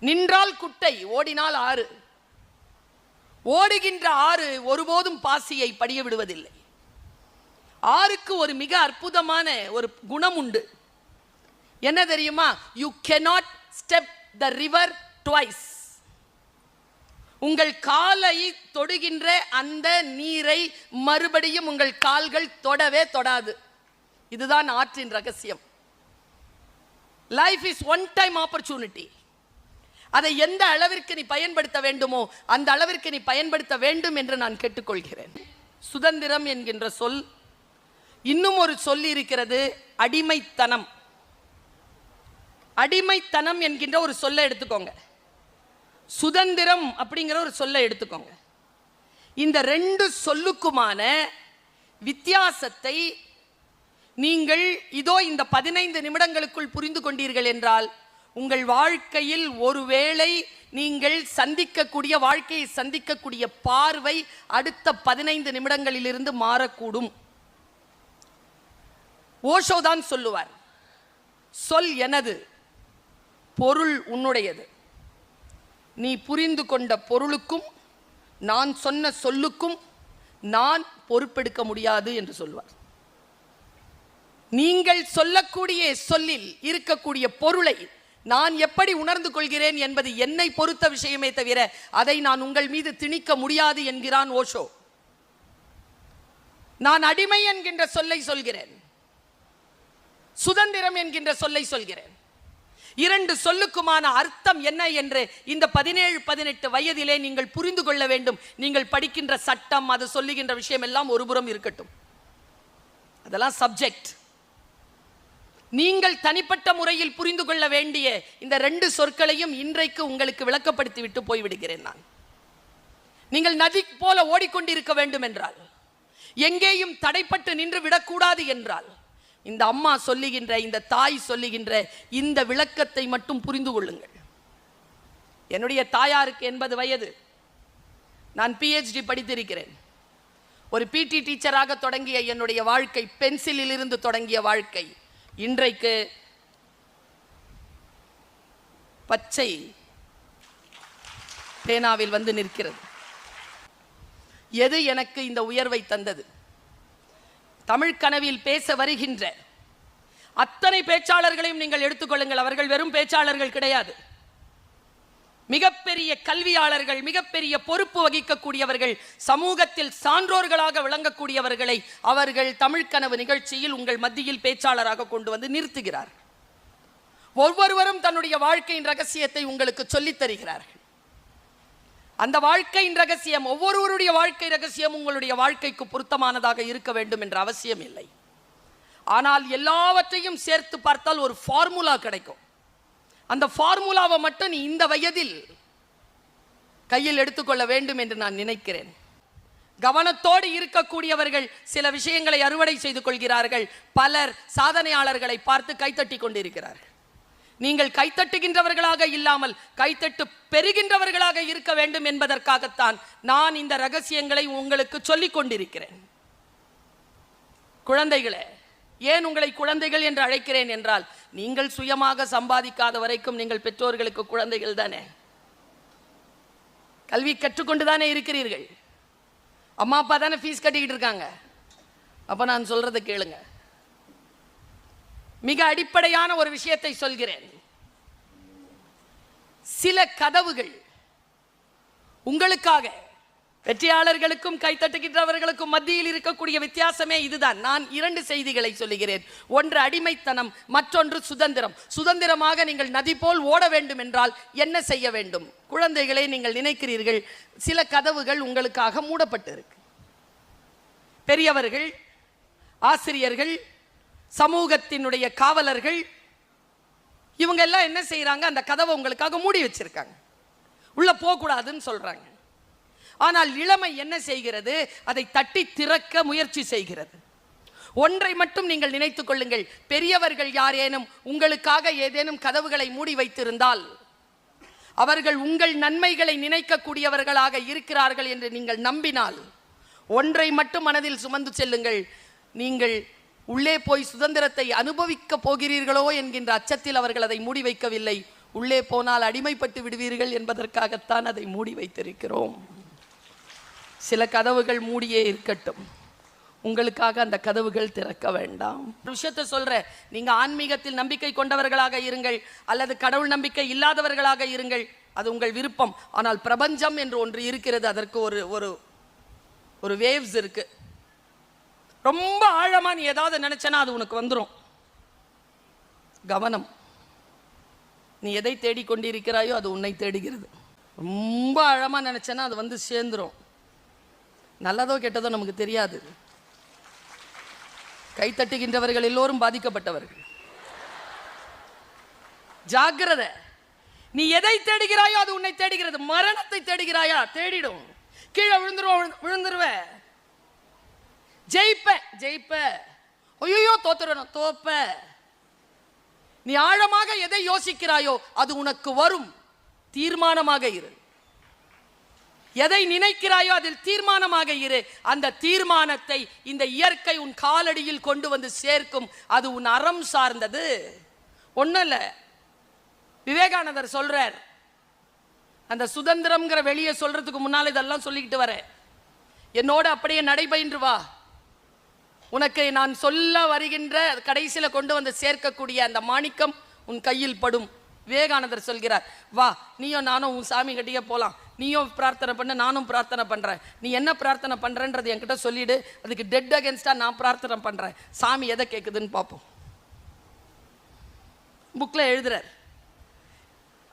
நின்றால் குட்டை, ஓடினால் ஆறு. ஓடுகின்ற ஆறு ஒருபோதும் பாசியை படிய விடுவதில்லை. ஆறுக்கு ஒரு மிக அற்புதமான ஒரு குணம் உண்டு. என்ன தெரியுமா? You cannot step the river twice. உங்கள் காலை தொடுகின்ற அந்த நீரை மறுபடியும் உங்கள் கால்கள் தொடவே தொடாது. இதுதான் ஆற்றின் ரகசியம். Life is one time opportunity. அதை எந்த அளவிற்கு நீ பயன்படுத்த வேண்டுமோ அந்த அளவிற்கு நீ பயன்படுத்த வேண்டும் என்று நான் கேட்டுக்கொள்கிறேன். சுதந்திரம் என்கின்ற சொல், இன்னும் ஒரு சொல் இருக்கிறது, அடிமைத்தனம். அடிமைத்தனம் என்கின்ற ஒரு சொல்லை எடுத்துக்கோங்க, சுதந்திரம் அப்படிங்கிற ஒரு சொல்லை எடுத்துக்கோங்க. இந்த ரெண்டு சொல்லுக்குமான வித்தியாசத்தை நீங்கள் இதோ இந்த 15 நிமிடங்களுக்குள் புரிந்து கொண்டீர்கள் என்றால் உங்கள் வாழ்க்கையில் ஒருவேளை நீங்கள் சந்திக்கக்கூடிய, வாழ்க்கையை சந்திக்கக்கூடிய பார்வை அடுத்த 15 நிமிடங்களிலிருந்து மாறக்கூடும். ஓஷோ தான் சொல்லுவார், சொல் எனது, பொருள் உன்னுடையது. நீ புரிந்து கொண்ட பொருளுக்கும் நான் சொன்ன சொல்லுக்கும் நான் பொறுப்பெடுக்க முடியாது என்று சொல்வார். நீங்கள் சொல்லக்கூடிய சொல்லில் இருக்கக்கூடிய பொருளை நான் எப்படி உணர்ந்து கொள்கிறேன் என்பது என்னை பொறுத்த விஷயமே தவிர அதை நான் உங்கள் மீது திணிக்க முடியாது என்கிறான் ஓஷோ. நான் அடிமை என்கின்ற சொல்லை சொல்கிறேன், சுதந்திரம் என்கின்ற சொல்லை சொல்கிறேன். இரண்டு சொல்லுக்குமான அர்த்தம் என்ன என்று இந்த 17-18 வயதிலே நீங்கள் புரிந்து கொள்ள வேண்டும். நீங்கள் படிக்கின்ற சட்டம், அது சொல்லுகின்ற விஷயம் எல்லாம் ஒருபுறம் இருக்கட்டும், அதெல்லாம் சப்ஜெக்ட். நீங்கள் தனிப்பட்ட முறையில் புரிந்து கொள்ள வேண்டிய இந்த ரெண்டு சொற்களையும் இன்றைக்கு உங்களுக்கு விளக்கப்படுத்தி விட்டு போய்விடுகிறேன் நான். நீங்கள் நதி போல ஓடிக்கொண்டிருக்க வேண்டும் என்றால், எங்கேயும் தடைப்பட்டு நின்று விடக்கூடாது என்றால், இந்த அம்மா சொல்லுகின்ற, இந்த தாய் சொல்லுகின்ற இந்த விளக்கத்தை மட்டும் புரிந்து கொள்ளுங்கள். என்னுடைய தாயாருக்கு 80 வயது. நான் PhD படித்திருக்கிறேன். ஒரு PT டீச்சராக தொடங்கிய என்னுடைய வாழ்க்கை, பென்சிலில் இருந்து தொடங்கிய வாழ்க்கை, இன்றைக்கு பச்சை பேனாவில் வந்து நிற்கிறது. எது எனக்கு இந்த உயர்வை தந்தது? தமிழ் கனவில் பேச வருகின்ற அத்தனை பேச்சாளர்களையும் நீங்கள் எடுத்துக்கொள்ளுங்கள். அவர்கள் வெறும் பேச்சாளர்கள் கிடையாது, மிகப்பெரிய கல்வியாளர்கள், மிகப்பெரிய பொறுப்பு வகிக்கக்கூடியவர்கள், சமூகத்தில் சான்றோர்களாக விளங்கக்கூடியவர்களை அவர்கள் தமிழ் கனவு நிகழ்ச்சியில் உங்கள் மத்தியில் பேச்சாளராக கொண்டு வந்து நிறுத்துகிறார். ஒவ்வொருவரும் தன்னுடைய வாழ்க்கையின் ரகசியத்தை உங்களுக்கு சொல்லித் தருகிறார்கள். அந்த வாழ்க்கையின் ரகசியம், ஒவ்வொருவருடைய வாழ்க்கை ரகசியம் உங்களுடைய வாழ்க்கைக்கு பொருத்தமானதாக இருக்க வேண்டும் என்ற அவசியம் இல்லை. ஆனால் எல்லாவற்றையும் சேர்த்து பார்த்தால் ஒரு ஃபார்முலா கிடைக்கும். அந்த ஃபார்முலாவை மட்டும் நீ இந்த வயதில் கையில் எடுத்துக்கொள்ள வேண்டும் என்று நான் நினைக்கிறேன். கவனத்தோடு இருக்கக்கூடியவர்கள் சில விஷயங்களை அறுவடை செய்து கொள்கிறார்கள். பலர் சாதனையாளர்களை பார்த்து கைத்தட்டி கொண்டிருக்கிறார்கள். நீங்கள் கைத்தட்டுகின்றவர்களாக இல்லாமல் கைத்தட்டு பெறுகின்றவர்களாக இருக்க வேண்டும் என்பதற்காகத்தான் நான் இந்த ரகசியங்களை உங்களுக்கு சொல்லிக் கொண்டிருக்கிறேன். குழந்தைகளே, ஏன் உங்களை குழந்தைகள் என்று அழைக்கிறேன் என்றால், நீங்கள் சுயமாக சம்பாதிக்காத வரைக்கும் நீங்கள் பெற்றோர்களுக்கு குழந்தைகள் தானே. கல்வி கற்றுக்கொண்டு தானே இருக்கிறீர்கள். அம்மா அப்பா தானே ஃபீஸ் கட்டிக்கிட்டு இருக்காங்க. அப்ப நான் சொல்றதை கேளுங்க. மிக அடிப்படையான ஒரு விஷயத்தை சொல்கிறேன். சில கதவுகள் உங்களுக்காக, வெற்றியாளர்களுக்கும் கைத்தட்டுகின்றவர்களுக்கும் மத்தியில் இருக்கக்கூடிய வித்தியாசமே இதுதான். நான் 2 செய்திகளை சொல்லுகிறேன். ஒன்று அடிமைத்தனம், மற்றொன்று சுதந்திரம். சுதந்திரமாக நீங்கள் நதி போல் ஓட வேண்டும் என்றால் என்ன செய்ய வேண்டும்? குழந்தைகளை, நீங்கள் நினைக்கிறீர்கள் சில கதவுகள் உங்களுக்காக மூடப்பட்டு இருக்கு. பெரியவர்கள், ஆசிரியர்கள், சமூகத்தினுடைய காவலர்கள், இவங்க எல்லாம் என்ன செய்யறாங்க? அந்த கதவை உங்களுக்காக மூடி வச்சிருக்காங்க, உள்ள போகக்கூடாதுன்னு சொல்றாங்க. ஆனால் இளமை என்ன செய்கிறது? அதை தட்டி திறக்க முயற்சி செய்கிறது. ஒன்றை மட்டும் நீங்கள் நினைத்துக் கொள்ளுங்கள், பெரியவர்கள் யாரேனும் உங்களுக்காக ஏதேனும் கதவுகளை மூடி வைத்திருந்தால் அவர்கள் உங்கள் நன்மைகளை நினைக்கக்கூடியவர்களாக இருக்கிறார்கள் என்று நீங்கள் நம்பினால் ஒன்றை மட்டும் மனதில் சுமந்து செல்லுங்கள், நீங்கள் உள்ளே போய் சுதந்திரத்தை அனுபவிக்க போகிறீர்களோ என்கின்ற அச்சத்தில் அவர்கள் அதை மூடி வைக்கவில்லை. உள்ளே போனால் அடிமைப்பட்டு விடுவீர்கள் என்பதற்காகத்தான் அதை மூடி வைத்திருக்கிறோம். சில கதவுகள் மூடியே இருக்கட்டும், உங்களுக்காக அந்த கதவுகள் திறக்க வேண்டாம். விஷயத்தை சொல்றேன், நீங்க ஆன்மீகத்தில் நம்பிக்கை கொண்டவர்களாக இருங்கள் அல்லது கடவுள் நம்பிக்கை இல்லாதவர்களாக இருங்கள், அது உங்கள் விருப்பம். ஆனால் பிரபஞ்சம் என்று ஒன்று இருக்கிறது, அதற்கு ஒரு ஒரு ஒரு வேவ்ஸ் இருக்கு. ரொம்ப ஆழமா நீ ஏதாவது நினைச்சனா அது உனக்கு வந்துடும். கவனம். நீ எதை தேடிக்கொண்டிருக்கிறாயோ அது உன்னை தேடுகிறது. ரொம்ப ஆழமா நினைச்சனா அது வந்து சேர்ந்துரும். நல்லதோ கெட்டதோ நமக்கு தெரியாது. கைத்தட்டுகின்றவர்கள் எல்லோரும் பாதிக்கப்பட்டவர்கள். ஜாக்கிரதை. நீ எதை தேடுகிறாயோ அது உன்னை தேடுகிறது. மரணத்தை தேடுகிறாயா, தேடிடும். கீழே விழுந்துருவ. ஜெயிப்ப. ஐயோ தோத்துறணும், தோப்ப. நீ ஆழமாக எதை யோசிக்கிறாயோ அது உனக்கு வரும். தீர்மானமாக இரு. எதை நினைக்கிறாயோ அதில் தீர்மானமாக இரு. அந்த தீர்மானத்தை இந்த இயற்கை உன் காலடியில் கொண்டு வந்து சேர்க்கும். அது உன் அறம் சார்ந்தது. ஒன்றும் இல்லை, விவேகானந்தர் சொல்றார், அந்த சுதந்திரம்ங்கிற வெளியே சொல்றதுக்கு முன்னால் இதெல்லாம் சொல்லிக்கிட்டு வர, என்னோட அப்படியே நடைபயின்று வா, உனக்கு நான் சொல்ல வருகின்ற கடைசியில் கொண்டு வந்து சேர்க்கக்கூடிய அந்த மாணிக்கம் உன் கையில் படும். விவேகானந்தர் சொல்கிறார், வா நீயும் நானும் உன் சாமி கட்டியே போகலாம், நீயும் பிரார்த்தனை பண்ண, நானும் பிரார்த்தனை பண்ணுறேன். நீ என்ன பிரார்த்தனை பண்ணுறன்றது என்கிட்ட சொல்லிவிடு, அதுக்கு டெட் அகேன்ஸ்டாக நான் பிரார்த்தனை பண்ணுறேன். சாமி எதை கேட்குதுன்னு பார்ப்போம். புக்கில் எழுதுறார்.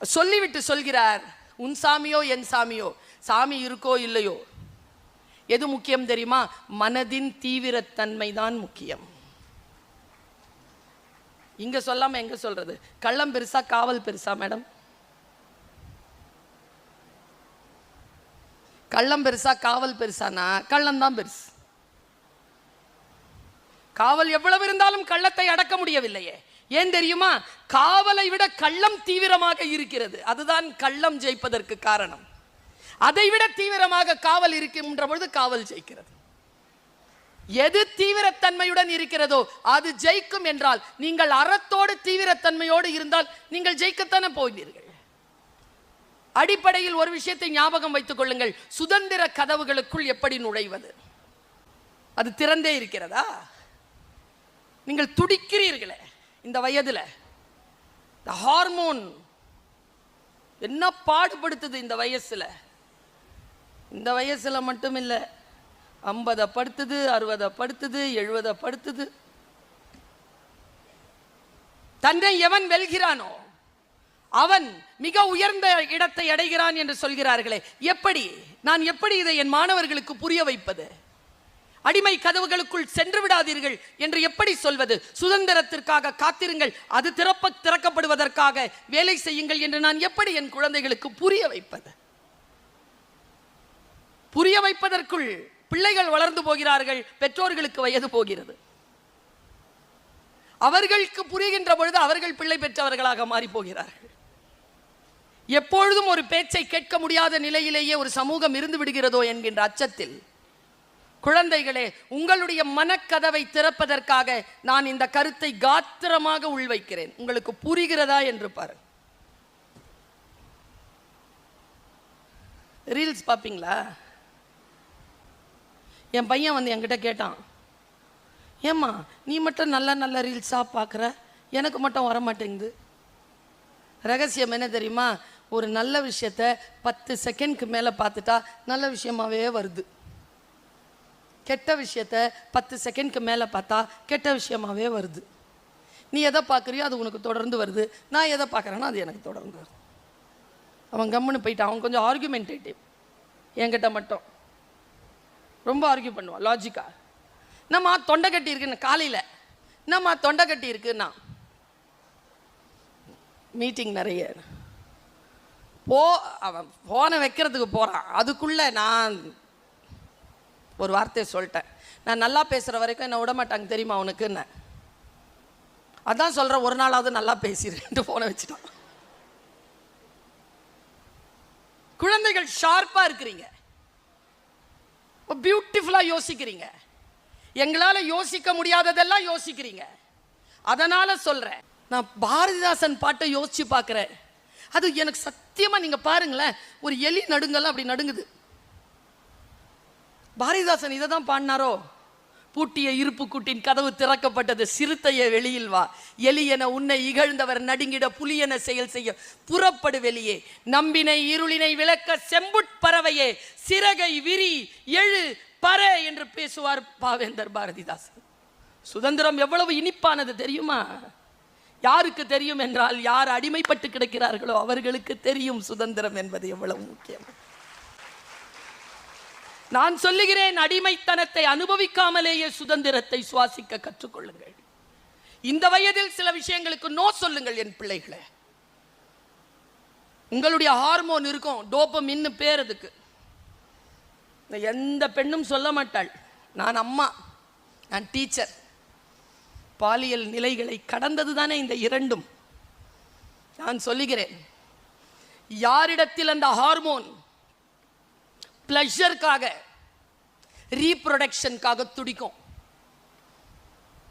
சொல்லிவிட்டு சொல்கிறார், உன் சாமியோ என் சாமியோ, சாமி இருக்கோ இல்லையோ, எது முக்கியம் தெரியுமா? மனதின் தீவிரத்தன்மை தான் முக்கியம். இங்க சொல்லாம எங்க சொல்றது? கள்ளம் பெருசா காவல் பெருசா மேடம்? கள்ளம் பெருசா காவல் பெருசானா கள்ளம் தான் பெருசு. காவல் எவ்வளவு இருந்தாலும் கள்ளத்தை அடக்க முடியவில்லையே. ஏன் தெரியுமா? காவலை விட கள்ளம் தீவிரமாக இருக்கிறது. அதுதான் கள்ளம் ஜெயிப்பதற்கு காரணம். அதை விட தீவிரமாக காவல் இருக்கின்ற பொழுது காவல் ஜெயிக்கிறது. எது தீவிரத்தன்மையுடன் இருக்கிறதோ அது ஜெயிக்கும் என்றால், நீங்கள் அறத்தோடு தீவிரத்தன்மையோடு இருந்தால் நீங்கள் ஜெயிக்கத்தானே போகிறீர்கள். அடிப்படையில் ஒரு விஷயத்தை ஞாபகம் வைத்துக் கொள்ளுங்கள், சுதந்திர கதவுகளுக்குள் எப்படி நுழைவது? அது திறந்தே இருக்கிறதா? நீங்கள் துடிக்கிறீர்களே இந்த வயதுல, இந்த ஹார்மோன் என்ன பாடுபடுத்துது இந்த வயசுல. இந்த வயசுல மட்டும் இல்லை, 50 படுத்துது, 60 படுத்துது, 70 படுத்துது. தன்னை எவன் வெல்கிறானோ அவன் மிக உயர்ந்த இடத்தை அடைகிறான் என்று சொல்கிறார்களே. எப்படி? நான் எப்படி இதை என் மாணவர்களுக்கு புரிய வைப்பது? அடிமை கதவுகளுக்குள் சென்று விடாதீர்கள் என்று எப்படி சொல்வது? சுதந்திரத்திற்காக காத்திருங்கள், அது திறக்கப்படுவதற்காக வேலை செய்யுங்கள் என்று நான் எப்படி என் குழந்தைகளுக்கு புரிய வைப்பது? புரிய வைப்பதற்குள் பிள்ளைகள் வளர்ந்து போகிறார்கள், பெற்றோர்களுக்கு வயது போகிறது. அவர்களுக்கு புரிகின்ற பொழுது அவர்கள் பிள்ளை பெற்றவர்களாக மாறி போகிறார்கள். எப்பொழுதும் ஒரு பேச்சை கேட்க முடியாத நிலையிலேயே ஒரு சமூகம் இருந்து விடுகிறதோ என்கின்ற அச்சத்தில், குழந்தைகளே, உங்களுடைய மனக்கதவை திறப்பதற்காக நான் இந்த கருத்தை காத்திரமாக உள்வைக்கிறேன். உங்களுக்கு புரிகிறதா என்று பாரு. ரீல்ஸ் பார்ப்பீங்களா? என் பையன் வந்து என்கிட்ட கேட்டான், ஏம்மா நீ மட்டும் நல்ல நல்ல ரீல்ஸாக பார்க்குற, எனக்கு மட்டும் வர மாட்டேங்குது. ரகசியம் என்ன தெரியுமா? ஒரு நல்ல விஷயத்த 10 செகண்ட்க்கு மேலே பார்த்துட்டா நல்ல விஷயமாவே வருது. கெட்ட விஷயத்த 10 செகண்ட்க்கு மேலே பார்த்தா கெட்ட விஷயமாவே வருது. நீ எதை பார்க்குறியோ அது உனக்கு தொடர்ந்து வருது, நான் எதை பார்க்குறேன்னா அது எனக்கு தொடர்ந்து வருது. அவன் கம்முன்னு போயிட்டான். அவன் கொஞ்சம் ஆர்குமெண்டேட்டிவ், என்கிட்ட மட்டும் ரொம்ப ஆர்கியூ பண்ணுவான் லாஜிக்கா. நம்ம தொண்டை கட்டி இருக்குன்னு காலையில், நம்ம தொண்டை கட்டி இருக்குன்னா மீட்டிங் நிறைய அவன் ஃபோனை வைக்கிறதுக்கு போகிறான். அதுக்குள்ளே நான் ஒரு வார்த்தையை சொல்லிட்டேன், நான் நல்லா பேசுகிற வரைக்கும் என்னை விட மாட்டாங்க தெரியுமா அவனுக்குன்னு. அதான் சொல்கிறேன், ஒரு நாளாவது நல்லா பேசிடுறேன்ட்டு ஃபோனை வச்சுட்டான். குழந்தைகள் ஷார்ப்பாக இருக்கிறீங்க, பியூட்டிஃபுல்லாக யோசிக்கிறீங்க, எங்களால் யோசிக்க முடியாததெல்லாம் யோசிக்கிறீங்க. அதனால் சொல்கிறேன், நான் பாரதிதாசன் பாட்டை யோசித்து பார்க்குறேன். அது எனக்கு சத்தியமா நீங்க பாருங்களேன், ஒரு எலி நடுங்கலாம் அப்படி நடுங்குது. பாரதிதாசன் இதை தான் பாடினாரோ, பூட்டிய இருப்பு கூட்டின் கதவு திறக்கப்பட்டது, சிறுத்தைய வெளியில் வா, எலி என உன்னை இகழ்ந்தவர் நடுங்கிட, புலி என செயல் செய்ய புறப்படு வெளியே, நம்பினை இருளினை விளக்க செம்புட்பறவையே, சிறகை விரி எழு பற என்று பேசுவார் பாவேந்தர் பாரதிதாசன். சுதந்திரம் எவ்வளவு இனிப்பானது தெரியுமா? யாருக்கு தெரியும் என்றால், யார் அடிமைப்பட்டு கிடக்கிறார்களோ அவர்களுக்கு தெரியும் சுதந்திரம் என்பது எவ்வளவு முக்கியம். நான் சொல்லுகிறேன், அடிமைத்தனத்தை அனுபவிக்காமலேயே சுதந்திரத்தை சுவாசிக்க கற்றுக்கொள்ளுங்கள். இந்த வயதில் சில விஷயங்களுக்கு நோ சொல்லுங்கள் என் பிள்ளைகளே. உங்களுடைய ஹார்மோன் இருக்கும், டோபமின் பேர் அதுக்கு. எந்த பெண்ணும் சொல்ல மாட்டாள், நான் அம்மா, நான் டீச்சர். பாலியல் நிலைகளை கடந்தது தானே இந்த இரண்டும். நான் சொல்லுகிறேன், யாரிடத்தில் அந்த ஹார்மோன் பிளஷருக்காக, ரீப்ரொடக்ஷனுக்காக துடிக்கும்,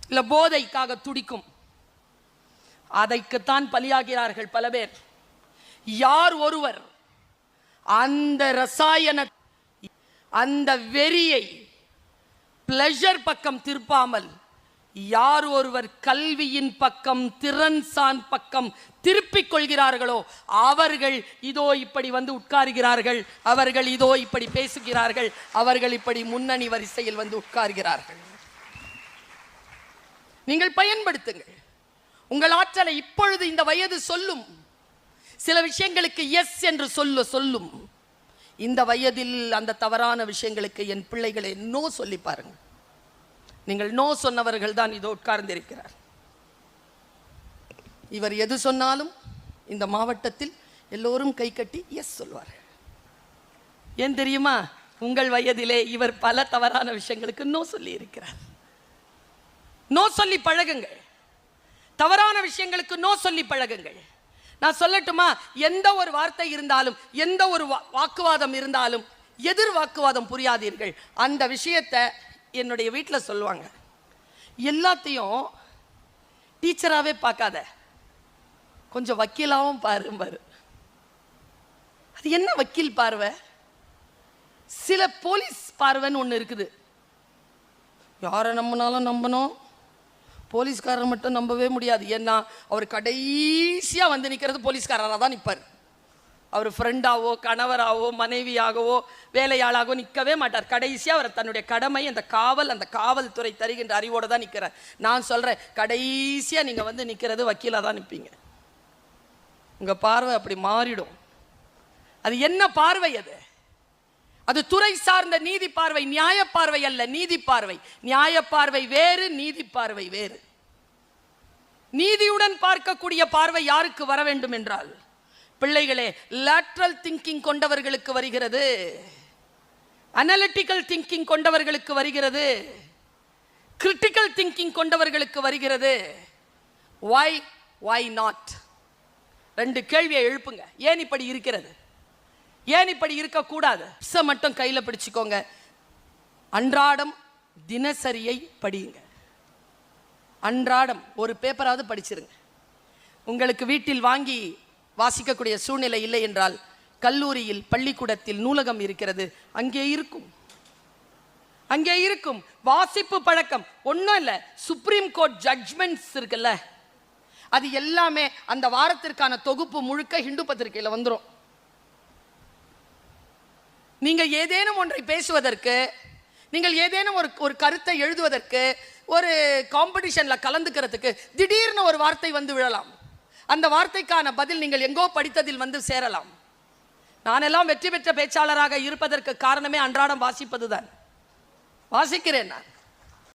இல்ல போதைக்காக துடிக்கும், அதைக்குத்தான் பலியாகிறார்கள் பல பேர். யார் ஒருவர் அந்த ரசாயன, அந்த வெறியை பிளஷர் பக்கம் திருப்பாமல், யார் ஒருவர் கல்வியின் பக்கம், திறன்சான் பக்கம் திருப்பிக் கொள்கிறார்களோ அவர்கள் இதோ இப்படி வந்து உட்காருகிறார்கள், அவர்கள் இதோ இப்படி பேசுகிறார்கள், அவர்கள் இப்படி முன்னணி வரிசையில் வந்து உட்காருகிறார்கள். நீங்கள் பயன்படுத்துங்கள் உங்கள் ஆற்றலை. இப்பொழுது இந்த வயது சொல்லும், சில விஷயங்களுக்கு எஸ் என்று சொல்லும். இந்த வயதில் அந்த தவறான விஷயங்களுக்கு என் பிள்ளைகளை நோ சொல்லி பாருங்கள். நீங்கள் நோ சொன்னவர்கள் தான் இதோ உட்கார்ந்திருக்கிறார். இவர் எது சொன்னாலும் இந்த மாவட்டத்தில் எல்லோரும் கை கட்டி எஸ் சொல்வார்கள். ஏன் தெரியுமா? உங்கள் வயதிலே இவர் பல தவறான விஷயங்களுக்கு நோ சொல்லி இருக்கிறார். நோ சொல்லி பழகுங்கள். தவறான விஷயங்களுக்கு நோ சொல்லி பழகுங்கள். நான் சொல்லட்டுமா, எந்த ஒரு வார்த்தை இருந்தாலும், எந்த ஒரு வாக்குவாதம் இருந்தாலும் எதிர் வாக்குவாதம் புரியாதீர்கள். அந்த விஷயத்தை என்னுடைய வீட்டில் சொல்லுவாங்க, எல்லாத்தையும் டீச்சராகவே பார்க்காத, கொஞ்சம் வக்கீலாகவும் பாரு. அது என்ன வக்கீல் பார்வை? சில போலீஸ் பார்வைன்னு ஒன்று இருக்குது. யாரை நம்பினாலும் நம்பணும், போலீஸ்காரர் மட்டும் நம்பவே முடியாது. ஏன்னா அவர் கடைசியாக வந்து நிற்கிறது போலீஸ்காரராக தான் நிற்பார். அவர் ஃப்ரெண்டாவோ, கணவராகவோ, மனைவியாகவோ, வேலையாளாகவோ நிற்கவே மாட்டார். கடைசியாக அவர் தன்னுடைய கடமை, அந்த காவல்துறை தருகின்ற அறிவோடு தான் நிற்கிறார். நான் சொல்கிறேன், கடைசியாக நீங்கள் வந்து நிற்கிறது வக்கீலாக தான் நிற்பீங்க. உங்கள் பார்வை அப்படி மாறிடும். அது என்ன பார்வை? அது துறை சார்ந்த நீதி பார்வை, நியாய பார்வை அல்ல, நீதி பார்வை. நியாய பார்வை வேறு, நீதி பார்வை வேறு. நீதியுடன் பார்க்கக்கூடிய பார்வை யாருக்கு வர வேண்டும் என்றால், பிள்ளைகளே, லேட்ரல் திங்கிங் கொண்டவர்களுக்கு வருகிறது, அனலிட்டிக்கல் திங்கிங் கொண்டவர்களுக்கு வருகிறது, கிரிட்டிக்கல் திங்கிங் கொண்டவர்களுக்கு வருகிறது. why not? ரெண்டு கேள்வியை எழுப்புங்க. ஏன் இப்படி இருக்கிறது? ஏன் இப்படி இருக்கக்கூடாது? மட்டும் கையில் பிடிச்சுக்கோங்க. அன்றாடம் தினசரியை படியுங்க. அன்றாடம் ஒரு பேப்பராவது படிச்சிருங்க. உங்களுக்கு வீட்டில் வாங்கி வாசிக்கக்கூடிய சூழ்நிலை இல்லை என்றால், கல்லூரியில், பள்ளிக்கூடத்தில் நூலகம் இருக்கிறது, அங்கே இருக்கும் வாசிப்பு பழக்கம். ஒன்றும் இல்லை, சுப்ரீம் கோர்ட் ஜட்ஜ்மெண்ட்ஸ் இருக்குல்ல, அது எல்லாமே அந்த வாரத்திற்கான தொகுப்பு முழுக்க ஹிந்து பத்திரிகையில் வந்துடும். நீங்கள் ஏதேனும் ஒன்றை பேசுவதற்கு, நீங்கள் ஏதேனும் ஒரு கருத்தை எழுதுவதற்கு, ஒரு காம்படிஷனில் கலந்துக்கிறதுக்கு திடீர்னு ஒரு வார்த்தை வந்து விழலாம். அந்த வார்த்தைக்கான பதில் நீங்கள் எங்கோ படித்ததில் வந்து சேரலாம். நானெல்லாம் வெற்றி பெற்ற பேச்சாளராக இருப்பதற்கு காரணமே அன்றாடம் வாசிப்பது தான். வாசிக்கிறேன் நான்.